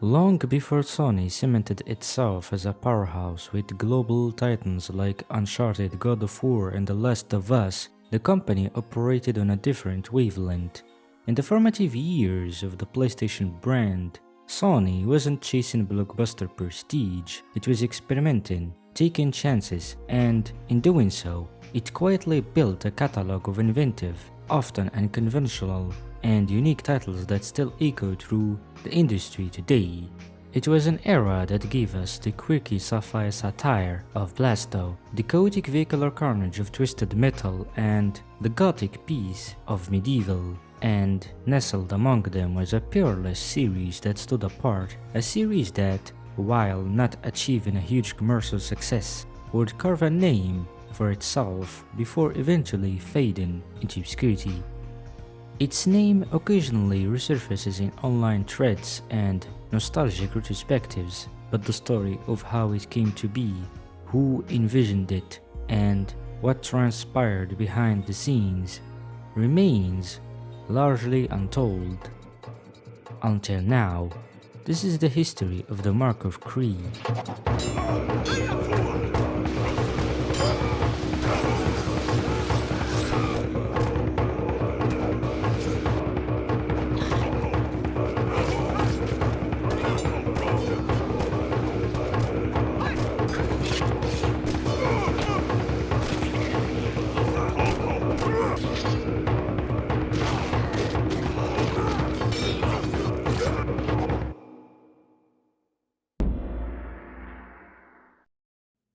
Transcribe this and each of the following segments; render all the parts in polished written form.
Long before Sony cemented itself as a powerhouse with global titans like Uncharted, God of War, and The Last of Us, the company operated on a different wavelength. In the formative years of the PlayStation brand, Sony wasn't chasing blockbuster prestige, it was experimenting, taking chances, and in doing so, it quietly built a catalog of inventive, often unconventional, and unique titles that still echo through the industry today. It was an era that gave us the quirky sci-fi satire of Blasto, the chaotic vehicular carnage of Twisted Metal, and the gothic peace of Medieval. And nestled among them was a peerless series that stood apart, a series that, while not achieving a huge commercial success, would carve a name for itself before eventually fading into obscurity. Its name occasionally resurfaces in online threads and nostalgic retrospectives, but the story of how it came to be, who envisioned it, and what transpired behind the scenes remains largely untold. Until now, this is the history of the Mark of Kri.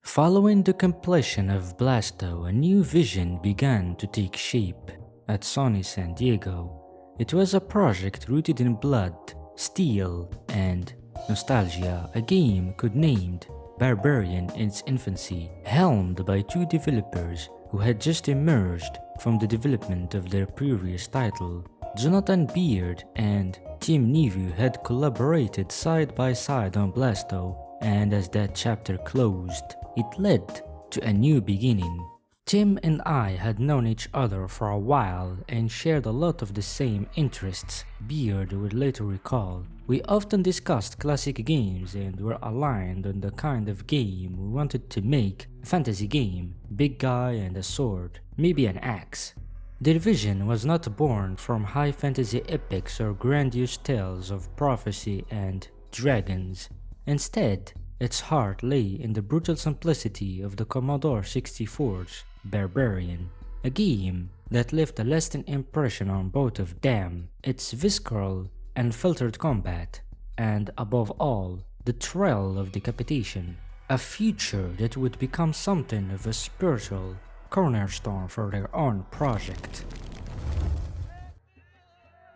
Following the completion of Blasto, a new vision began to take shape at Sony San Diego. It was a project rooted in blood, steel, and nostalgia, a game codenamed Barbarian in its infancy, helmed by two developers who had just emerged from the development of their previous title. Jonathan Beard and Tim Nevu had collaborated side by side on Blasto, and as that chapter closed, it led to a new beginning. Tim and I had known each other for a while and shared a lot of the same interests, Beard would later recall. We often discussed classic games and were aligned on the kind of game we wanted to make, a fantasy game, big guy and a sword, maybe an axe. Their vision was not born from high fantasy epics or grandiose tales of prophecy and dragons. Instead, its heart lay in the brutal simplicity of the Commodore 64's Barbarian, a game that left a lasting impression on both of them, its visceral, unfiltered combat, and above all, the thrill of decapitation, a future that would become something of a spiritual cornerstone for their own project.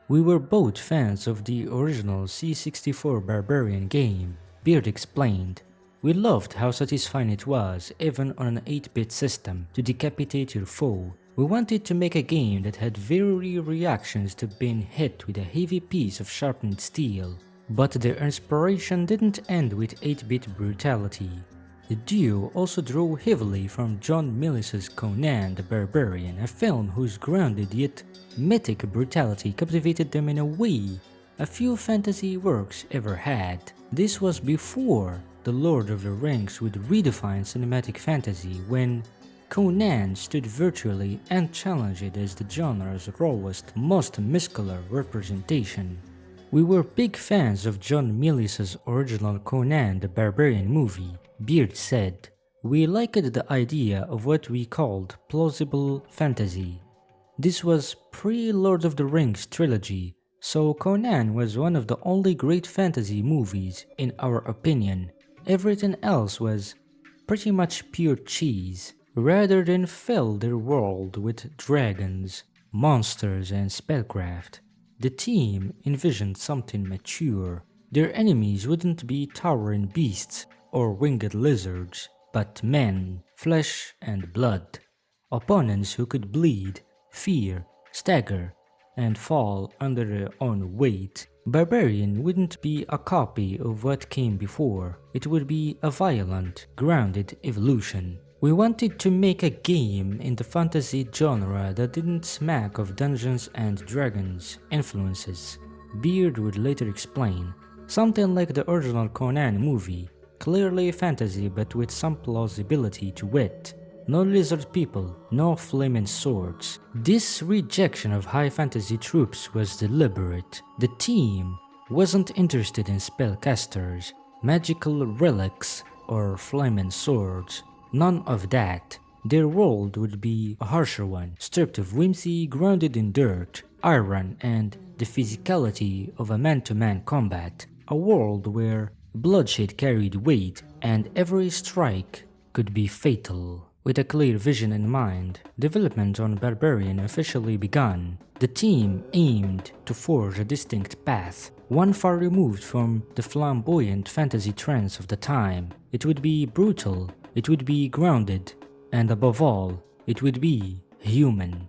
We were both fans of the original C64 Barbarian game, Beard explained. We loved how satisfying it was, even on an 8-bit system, to decapitate your foe. We wanted to make a game that had very reactions to being hit with a heavy piece of sharpened steel. But their inspiration didn't end with 8-bit brutality. The duo also drew heavily from John Milius's Conan the Barbarian, a film whose grounded yet mythic brutality captivated them in a way a few fantasy works ever had. This was before The Lord of the Rings would redefine cinematic fantasy, when Conan stood virtually unchallenged as the genre's rawest, most muscular representation. We were big fans of John Milius's original Conan the Barbarian movie, Beard said. We liked the idea of what we called plausible fantasy. This was pre-Lord of the Rings trilogy, so Conan was one of the only great fantasy movies in our opinion. Everything else was pretty much pure cheese, rather than fill their world with dragons, monsters and spellcraft. The team envisioned something mature. Their enemies wouldn't be towering beasts or winged lizards, but men, flesh and blood. Opponents who could bleed, fear, stagger, and fall under their own weight. Barbarian wouldn't be a copy of what came before, it would be a violent, grounded evolution. We wanted to make a game in the fantasy genre that didn't smack of Dungeons and Dragons influences, Beard would later explain. Something like the original Conan movie, clearly fantasy but with some plausibility to it. No lizard people, no flaming swords. This rejection of high fantasy tropes was deliberate. The team wasn't interested in spellcasters, magical relics, or flaming swords. None of that. Their world would be a harsher one, stripped of whimsy, grounded in dirt, iron, and the physicality of a man-to-man combat. A world where bloodshed carried weight and every strike could be fatal. With a clear vision in mind, development on Barbarian officially began. The team aimed to forge a distinct path, one far removed from the flamboyant fantasy trends of the time. It would be brutal, it would be grounded, and above all, it would be human.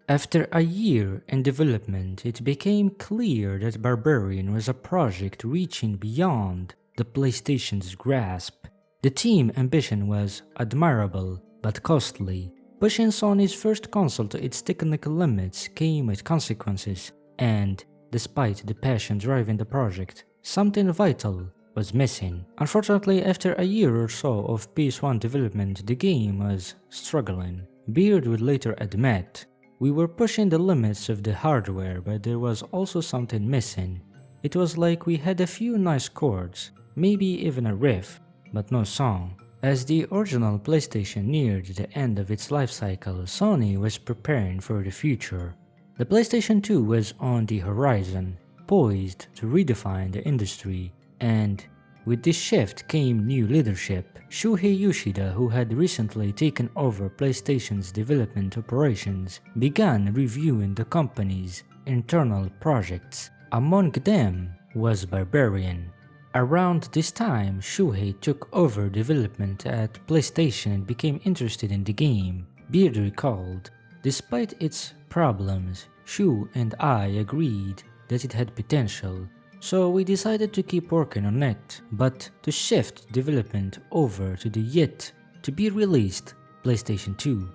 After a year in development, it became clear that Barbarian was a project reaching beyond the PlayStation's grasp. The team ambition was admirable, but costly. Pushing Sony's first console to its technical limits came with consequences, and despite the passion driving the project, something vital was missing. Unfortunately, after a year or so of PS1 development, the game was struggling. Beard would later admit, "We were pushing the limits of the hardware, but there was also something missing. It was like we had a few nice chords, maybe even a riff, but no song." As the original PlayStation neared the end of its life cycle, Sony was preparing for the future. The PlayStation 2 was on the horizon, poised to redefine the industry, and with this shift came new leadership. Shuhei Yoshida, who had recently taken over PlayStation's development operations, began reviewing the company's internal projects. Among them was Barbarian. Around this time, Shuhei took over development at PlayStation and became interested in the game. Beard recalled, "Despite its problems, Shu and I agreed that it had potential, so we decided to keep working on it, but to shift development over to the yet-to-be-released PlayStation 2.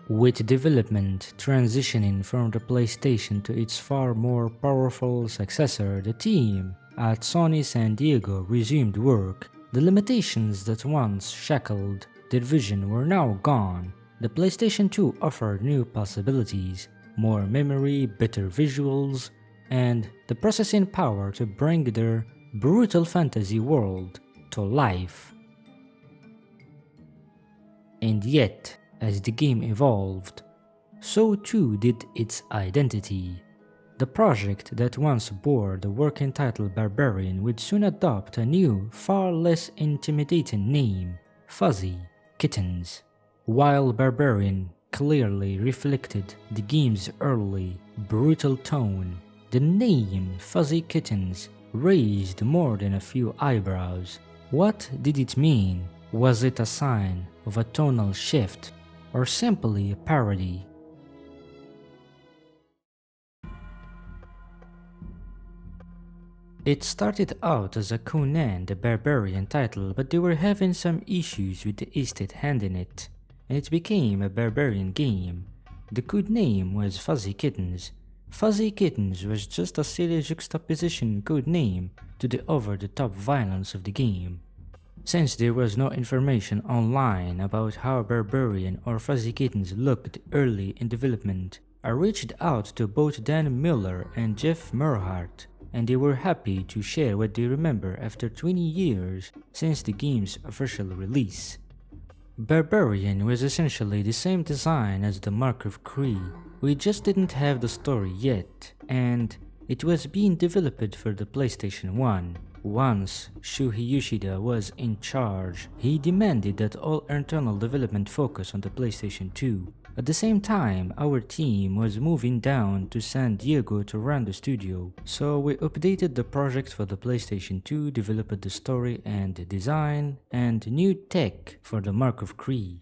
With development transitioning from the PlayStation to its far more powerful successor, the team at Sony San Diego resumed work. The limitations that once shackled their vision were now gone. The PlayStation 2 offered new possibilities, more memory, better visuals, and the processing power to bring their brutal fantasy world to life. And yet, as the game evolved, so too did its identity. The project that once bore the working title Barbarian would soon adopt a new, far less intimidating name, Fuzzy Kittens. While Barbarian clearly reflected the game's early, brutal tone, the name Fuzzy Kittens raised more than a few eyebrows. What did it mean? Was it a sign of a tonal shift, or simply a parody? It started out as a Conan the Barbarian title, but they were having some issues with the estate hand in it, and it became a Barbarian game. The codename was Fuzzy Kittens. Fuzzy Kittens was just a silly juxtaposition codename to the over-the-top violence of the game. Since there was no information online about how Barbarian or Fuzzy Kittens looked early in development, I reached out to both Dan Miller and Jeff Merghart, and they were happy to share what they remember after 20 years since the game's official release. Barbarian was essentially the same design as the Mark of Kri. We just didn't have the story yet, and it was being developed for the PlayStation 1. Once Shuhei Yoshida was in charge, he demanded that all internal development focus on the PlayStation 2. At the same time, our team was moving down to San Diego to run the studio, so we updated the project for the PlayStation 2, developed the story and design, and new tech for the Mark of Kri.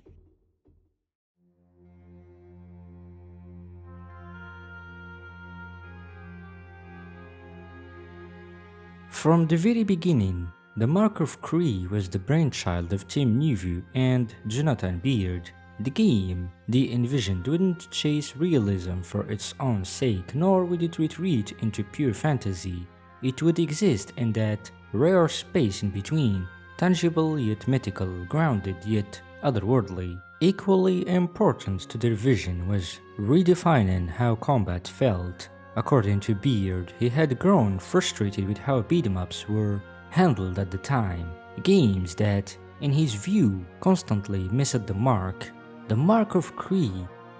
From the very beginning, the Mark of Kri was the brainchild of Tim Neveu and Jonathan Beard. The game they envisioned wouldn't chase realism for its own sake, nor would it retreat into pure fantasy. it would exist in that rare space in between, tangible yet mythical, grounded yet otherworldly. Equally important to their vision was redefining how combat felt. According to Beard, he had grown frustrated with how beat-em-ups were handled at the time, games that, in his view, constantly missed the mark. The Mark of Kri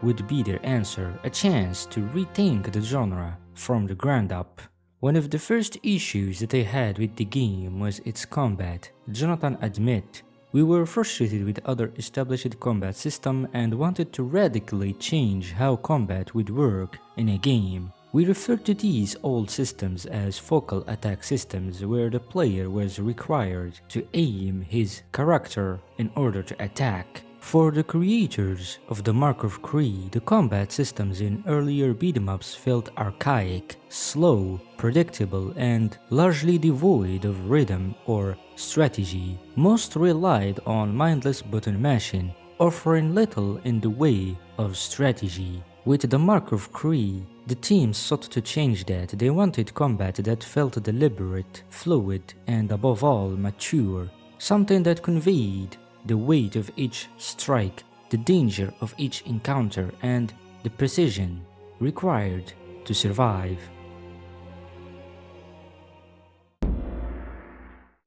would be their answer, a chance to rethink the genre from the ground up. One of the first issues that I had with the game was its combat. Jonathan admit, "We were frustrated with other established combat system and wanted to radically change how combat would work in a game. We referred to these old systems as focal attack systems, where the player was required to aim his character in order to attack. For the creators of the Mark of Kri, the combat systems in earlier beat-em-ups felt archaic, slow, predictable, and largely devoid of rhythm or strategy. Most relied on mindless button mashing, offering little in the way of strategy. With the Mark of Kri, the team sought to change that. They wanted combat that felt deliberate, fluid, and above all mature, something that conveyed the weight of each strike, the danger of each encounter, and the precision required to survive.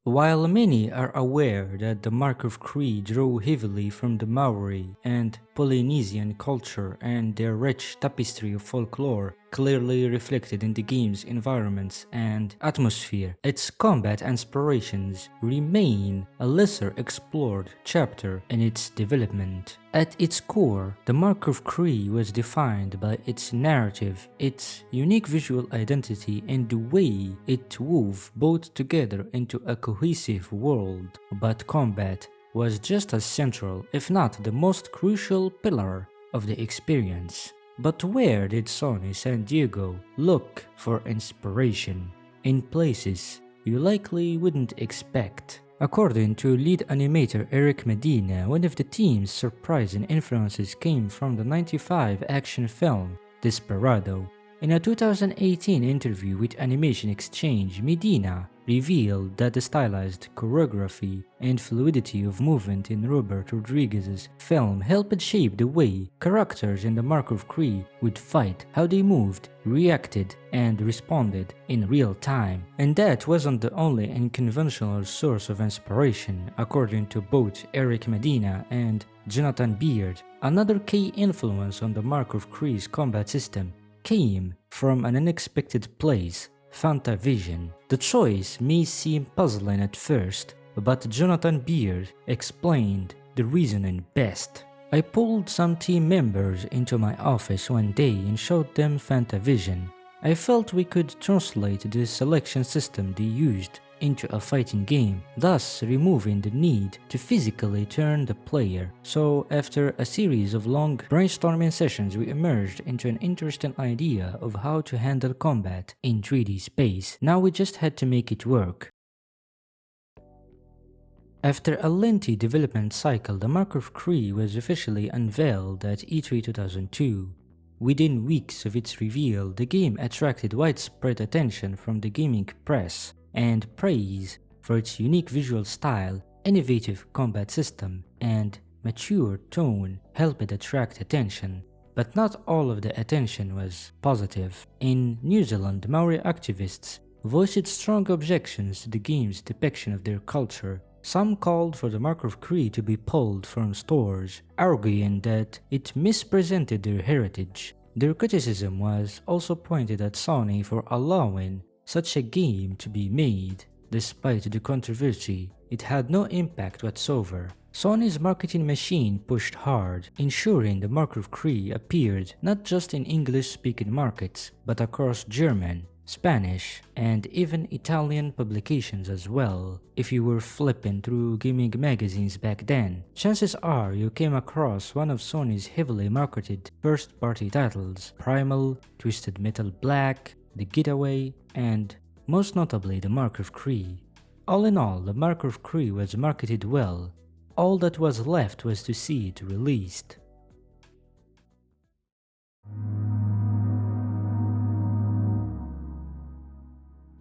While many are aware that the Mark of Kri drew heavily from the Maori and Polynesian culture and their rich tapestry of folklore clearly reflected in the game's environments and atmosphere, its combat inspirations remain a lesser explored chapter in its development. At its core, the Mark of Kri was defined by its narrative, its unique visual identity, and the way it wove both together into a cohesive world. But combat was just as central, if not the most crucial pillar of the experience. But where did Sony San Diego look for inspiration? In places you likely wouldn't expect. According to lead animator Eric Medina, one of the team's surprising influences came from the '95 action film Desperado. In a 2018 interview with Animation Exchange, Medina revealed that the stylized choreography and fluidity of movement in Robert Rodriguez's film helped shape the way characters in the Mark of Kri would fight, how they moved, reacted, and responded in real time. And that wasn't the only unconventional source of inspiration. According to both Eric Medina and Jonathan Beard, another key influence on the Mark of Kri's combat system came from an unexpected place: Fantavision. The choice may seem puzzling at first, but Jonathan Beard explained the reasoning best. "I pulled some team members into my office one day and showed them Fantavision. I felt we could translate the selection system they used into a fighting game, thus removing the need to physically turn the player. So after a series of long brainstorming sessions, we emerged into an interesting idea of how to handle combat in 3D space. Now we just had to make it work." After a lengthy development cycle, the Mark of Kri was officially unveiled at E3 2002. Within weeks of its reveal, the game attracted widespread attention from the gaming press, and praise for its unique visual style, innovative combat system, and mature tone helped attract attention. But not all of the attention was positive. In New Zealand, Maori activists voiced strong objections to the game's depiction of their culture. Some called for the Mark of Kri to be pulled from stores, arguing that it misrepresented their heritage. Their criticism was also pointed at Sony for allowing such a game to be made. Despite the controversy, it had no impact whatsoever. Sony's marketing machine pushed hard, ensuring the Mark of Kri appeared not just in English-speaking markets, but across German, Spanish, and even Italian publications as well. If you were flipping through gaming magazines back then, chances are you came across one of Sony's heavily marketed first-party titles: Primal, Twisted Metal Black, The Getaway, and most notably the Mark of Kri. All in all, the Mark of Kri was marketed well. All that was left was to see it released.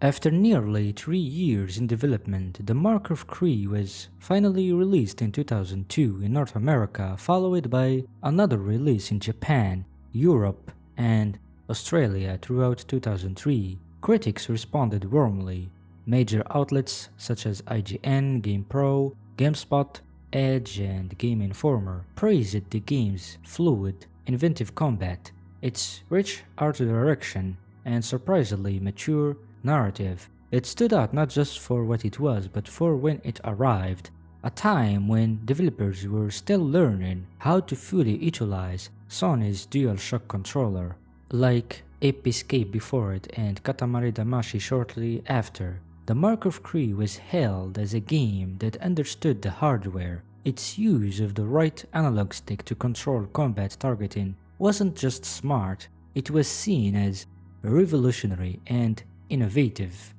After nearly 3 years in development, the Mark of Kri was finally released in 2002 in North America, followed by another release in Japan, Europe, and Australia throughout 2003. Critics responded warmly. Major outlets such as IGN, GamePro, GameSpot, Edge, and Game Informer praised the game's fluid, inventive combat, its rich art direction, and surprisingly mature narrative. It stood out not just for what it was, but for when it arrived, a time when developers were still learning how to fully utilize Sony's DualShock controller, like Ape Escape before it and Katamari Damacy shortly after. The Mark of Kri was hailed as a game that understood the hardware. Its use of the right analog stick to control combat targeting wasn't just smart, it was seen as revolutionary and innovative.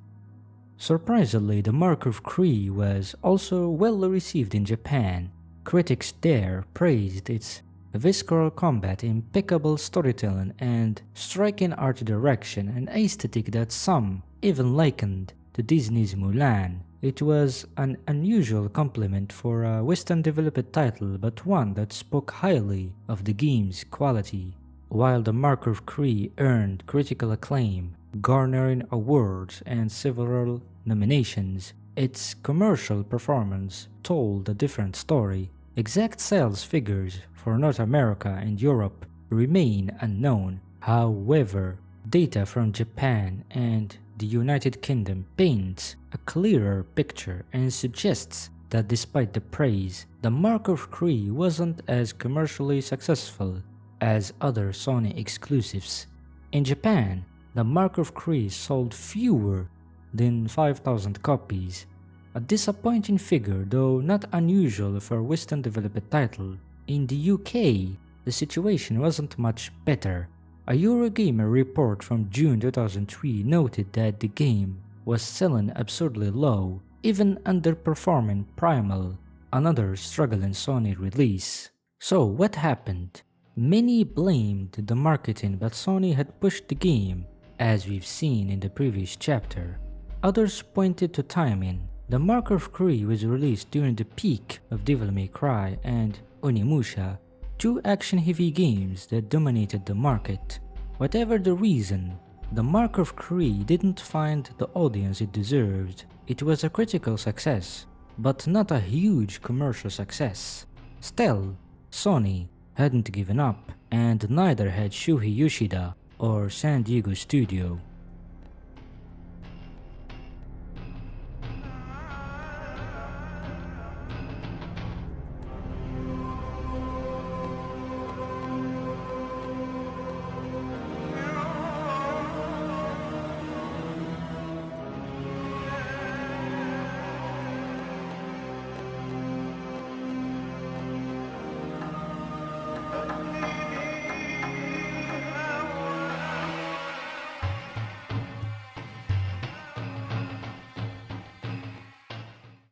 Surprisingly, the Mark of Kri was also well received in Japan. Critics there praised its visceral combat, impeccable storytelling, and striking art direction, an aesthetic that some even likened to Disney's Mulan. It was an unusual compliment for a Western-developed title, but one that spoke highly of the game's quality. While the Mark of Kri earned critical acclaim, garnering awards and several nominations, its commercial performance told a different story. Exact sales figures for North America and Europe remain unknown. However, data from Japan and the United Kingdom paints a clearer picture and suggests that despite the praise, the Mark of Kri wasn't as commercially successful as other Sony exclusives. In Japan, the Mark of Kri sold fewer than 5,000 copies, a disappointing figure though not unusual for a Western-developed title. In the UK, the situation wasn't much better. A Eurogamer report from June 2003 noted that the game was selling absurdly low, even underperforming Primal, another struggling Sony release. So what happened? Many blamed the marketing, but Sony had pushed the game, as we've seen in the previous chapter. Others pointed to timing. The Mark of Kri was released during the peak of Devil May Cry and Onimusha, two action-heavy games that dominated the market. Whatever the reason, the Mark of Kri didn't find the audience it deserved. It was a critical success, but not a huge commercial success. Still, Sony hadn't given up, and neither had Shuhei Yoshida or San Diego Studio.